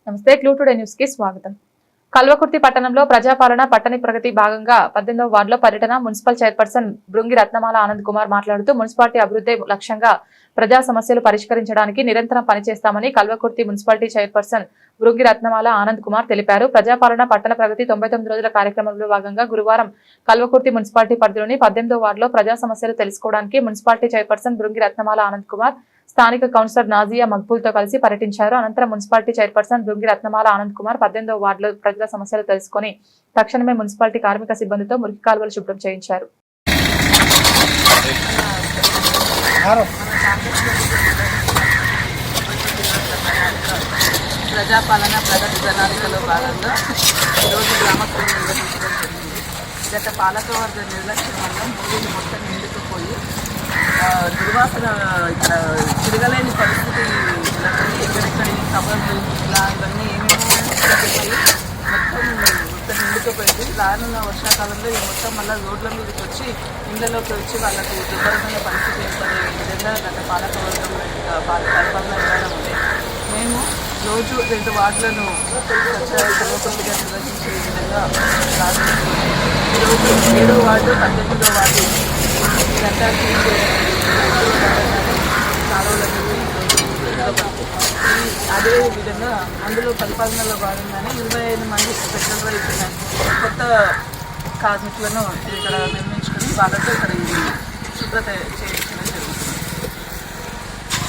నమస్తే. Clue today news కి స్వాగతం. కల్వకుర్తి పట్టణంలో ప్రజాపాలన పట్టణ ప్రగతి భాగంగా 18వ వార్డులో పర్యటన. మున్సిపల్ చైర్పర్సన్ బృంగి రత్నమాల ఆనంద్ కుమార్ మాట్లాడుతూ మున్సిపాలిటీ అభివృద్ధి లక్ష్యంగా ప్రజా సమస్యలు పరిష్కరించడానికి నిరంతరం పనిచేస్తామని కల్వకుర్తి మున్సిపాలిటీ చైర్పర్సన్ బృంగి రత్నమాల ఆనంద్ కుమార్ తెలిపారు. ప్రజాపాలన పట్టణ ప్రగతి 99 రోజుల కార్యక్రమంలో భాగంగా గురువారం కల్వకుర్తి మున్సిపాలిటీ పరిధిలోని 18వ వార్డులో ప్రజా సమస్యలు తెలుసుకోవడానికి మున్సిపాలిటీ చైర్పర్సన్ బృంగి రత్నమాల ఆనంద్ కుమార్ స్థానిక కౌన్సిలర్ నాజియా మక్బూల్ తో కలిసి పర్యటించారు. అనంతరం మున్సిపాలిటీ చైర్పర్సన్ బృంగి రత్నమాల ఆనంద్ కుమార్ 18వ వార్డులో ప్రజల సమస్యలు తెలుసుకుని తక్షణమే మున్సిపాలిటీ కార్మిక సిబ్బందితో మురికి కాలువలు శుభ్రం చేయించారు. ప్రజాపాలన ప్రగతి ప్రణాళికలో భాగంగా ఈరోజు గ్రామస్తులు నిర్వహించడం జరిగింది. గత పాలకవర్గ నిర్లక్ష్యం వల్ల మూవీలు మొత్తం నిండుకుపోయి దుర్వాసన ఇక్కడ తిరగలేని పరిస్థితి నెలకొని ఎక్కడెక్కడి కవర్లు ఇలా ఇవన్నీ ఏమేమో మొత్తం నిండుకుపోయింది. రానున్న వర్షాకాలంలో ఈ మొత్తం మళ్ళీ రోడ్ల మీదకి వచ్చి ఇళ్లలోకి వచ్చి వాళ్ళకు దుర్భరమైన పరిస్థితి ఏర్పడే విధంగా గత పాలకవర్గం పరిపాలన విధానం ఉంది. మేము రోజు 2 వార్డులను స్వచ్ఛగా నిర్వహించే విధంగా ఈరోజు 7వ వార్డు 18వ వార్డు ఇదంతా క్లీన్ అదే విధంగా అందులో పరిపాలనలో భాగంగానే 25 మంది స్పెషల్గా ఇచ్చిన కొత్త కార్మికులను ఇక్కడ నిర్మించుకొని వాళ్ళతో ఇక్కడ శుభ్రత